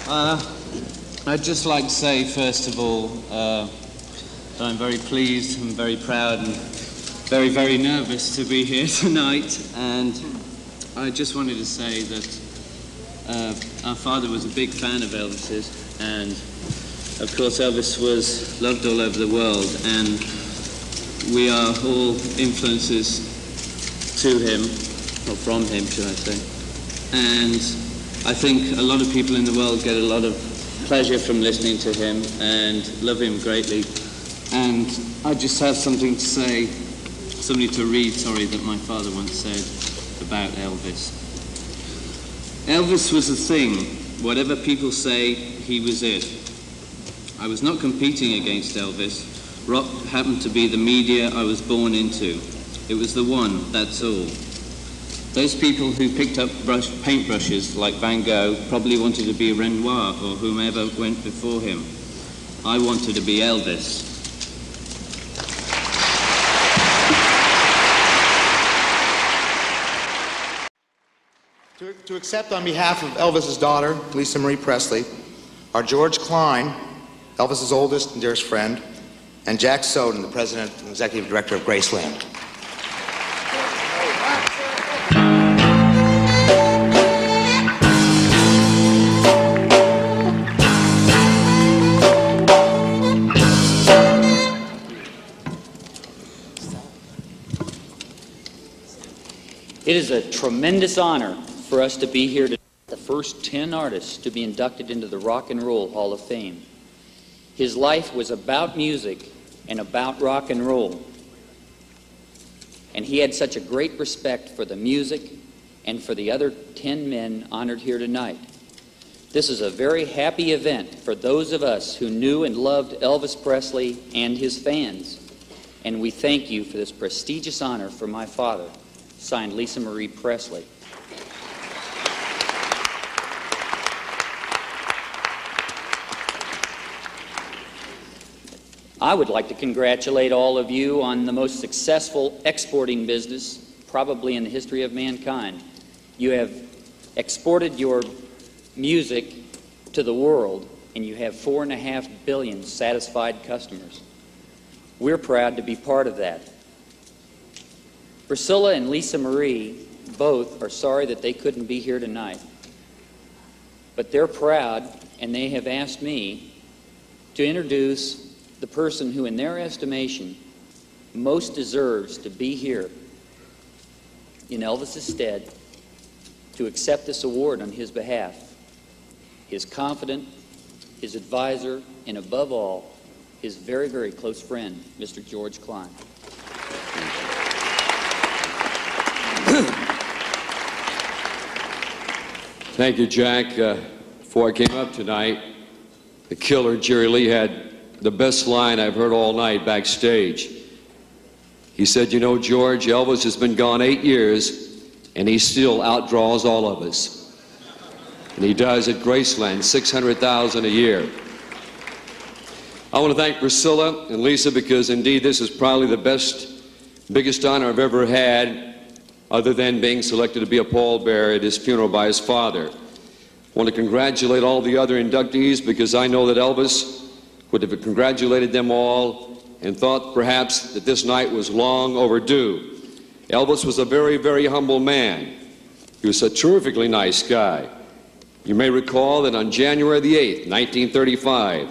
I'd just like to say, first of all, that I'm very pleased and very proud and very, very nervous to be here tonight. And I just wanted to say that our father was a big fan of Elvis's, and of course Elvis was loved all over the world, and we are all influences to him, or from him, should I say. And I think a lot of people in the world get a lot of pleasure from listening to him and love him greatly. And I just have something to say, something to read, that my father once said about Elvis. Elvis was a thing. Whatever people say, he was it. I was not competing against Elvis. Rock happened to be the media I was born into. It was the one, that's all. Those people who picked up paintbrushes like Van Gogh probably wanted to be Renoir or whomever went before him. I wanted to be Elvis. To accept on behalf of Elvis's daughter, Lisa Marie Presley, are George Klein, Elvis's oldest and dearest friend, and Jack Soden, the president and executive director of Graceland. It is a tremendous honor for us to be here today, the first 10 artists to be inducted into the Rock and Roll Hall of Fame. His life was about music and about rock and roll. And he had such a great respect for the music and for the other 10 men honored here tonight. This is a very happy event for those of us who knew and loved Elvis Presley and his fans. And we thank you for this prestigious honor from my father, signed Lisa Marie Presley. I would like to congratulate all of you on the most successful exporting business probably in the history of mankind. You have exported your music to the world, and you have 4.5 billion satisfied customers. We're proud to be part of that. Priscilla and Lisa Marie both are sorry that they couldn't be here tonight, but they're proud, and they have asked me to introduce the person who, in their estimation, most deserves to be here in Elvis's stead to accept this award on his behalf. His confidant, his advisor, and above all, his very, very close friend, Mr. George Klein. Thank you, Jack. Before I came up tonight, the killer, Jerry Lee, had the best line I've heard all night backstage. He said, "You know, George, Elvis has been gone 8 years, and he still outdraws all of us." And he does at Graceland, $600,000 a year. I want to thank Priscilla and Lisa because, indeed, this is probably the biggest honor I've ever had, other than being selected to be a pallbearer at his funeral by his father. I want to congratulate all the other inductees because I know that Elvis would have congratulated them all and thought perhaps that this night was long overdue. Elvis was a very, very humble man. He was a terrifically nice guy. You may recall that on January the 8th, 1935,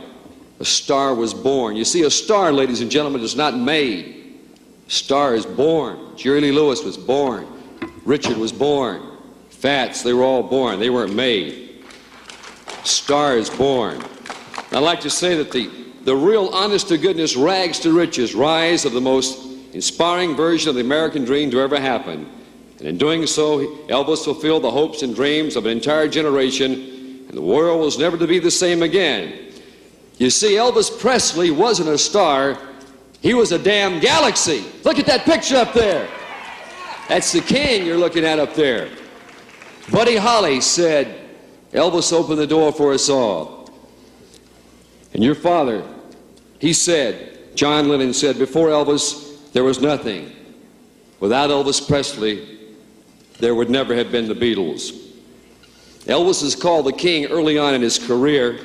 a star was born. You see, a star, ladies and gentlemen, is not made. A star is born. Jerry Lee Lewis was born. Richard was born. Fats, they were all born. They weren't made. Star is born. I'd like to say that the real honest-to-goodness rags to riches rise of the most inspiring version of the American dream to ever happen. And in doing so, Elvis fulfilled the hopes and dreams of an entire generation, and the world was never to be the same again. You see, Elvis Presley wasn't a star. He was a damn galaxy. Look at that picture up there. That's the king you're looking at up there. Buddy Holly said, "Elvis opened the door for us all." And your father, he said, John Lennon said, before Elvis, there was nothing. Without Elvis Presley, there would never have been the Beatles. Elvis is called the king early on in his career,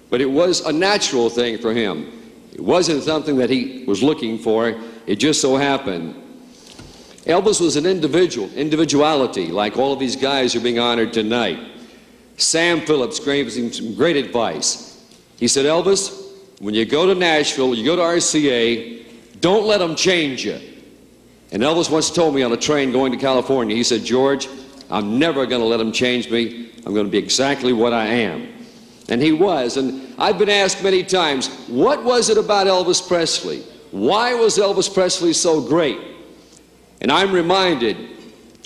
but it was a natural thing for him. It wasn't something that he was looking for. It just so happened. Elvis was an individuality, like all of these guys who are being honored tonight. Sam Phillips gave him some great advice. He said, Elvis, when you go to Nashville, you go to RCA, don't let them change you. And Elvis once told me on a train going to California, he said, George, I'm never going to let them change me. I'm going to be exactly what I am. And he was. And I've been asked many times, what was it about Elvis Presley? Why was Elvis Presley so great? And I'm reminded,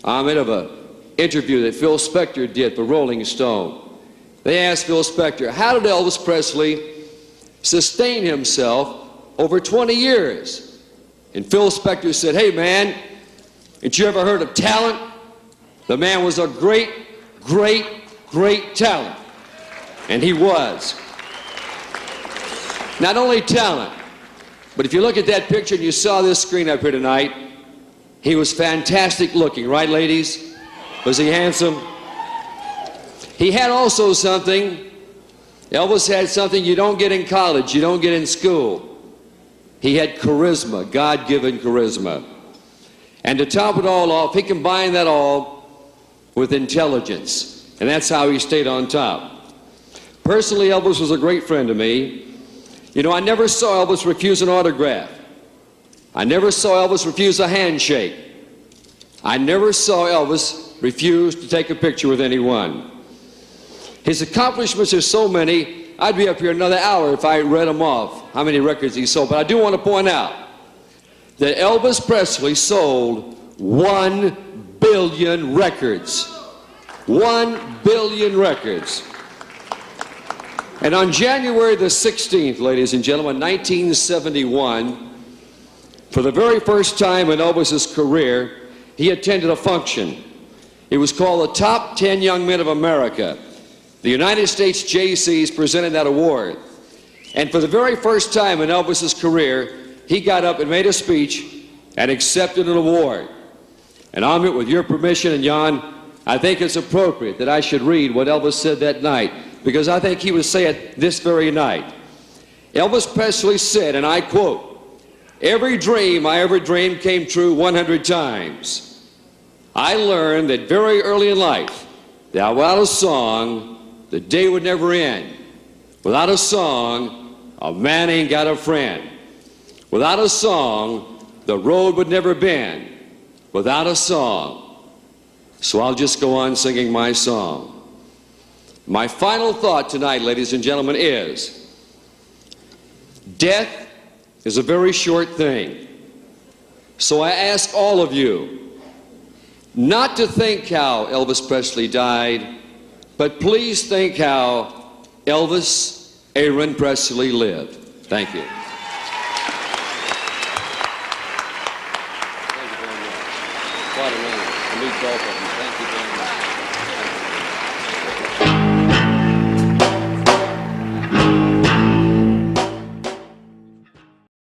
Ahmed, of an interview that Phil Spector did for Rolling Stone. They asked Phil Spector, how did Elvis Presley sustain himself over 20 years? And Phil Spector said, hey man, ain't you ever heard of talent? The man was a great, great, great talent. And he was. Not only talent, but if you look at that picture and you saw this screen up here tonight, he was fantastic looking, right ladies? Was he handsome? He had also something, Elvis had something you don't get in college, you don't get in school. He had charisma, God-given charisma. And to top it all off, he combined that all with intelligence. And that's how he stayed on top. Personally, Elvis was a great friend to me. You know, I never saw Elvis refuse an autograph. I never saw Elvis refuse a handshake. I never saw Elvis refuse to take a picture with anyone. His accomplishments are so many, I'd be up here another hour if I read them off, how many records he sold. But I do want to point out that Elvis Presley sold 1 billion records. 1 billion records. And on January the 16th, ladies and gentlemen, 1971, for the very first time in Elvis's career, he attended a function. It was called the Top 10 Young Men of America. The United States JCs presented that award. And for the very first time in Elvis's career, he got up and made a speech and accepted an award. And Ahmet, with your permission, and Jan, I think it's appropriate that I should read what Elvis said that night, because I think he would say it this very night. Elvis Presley said, and I quote, "Every dream I ever dreamed came true 100 times. I learned that very early in life that without a song, the day would never end. Without a song, a man ain't got a friend. Without a song, the road would never bend. Without a song, so I'll just go on singing my song." My final thought tonight, ladies and gentlemen, is death is a very short thing. So I ask all of you not to think how Elvis Presley died, but please think how Elvis Aaron Presley lived. Thank you. Thank you very much. Thank you very much.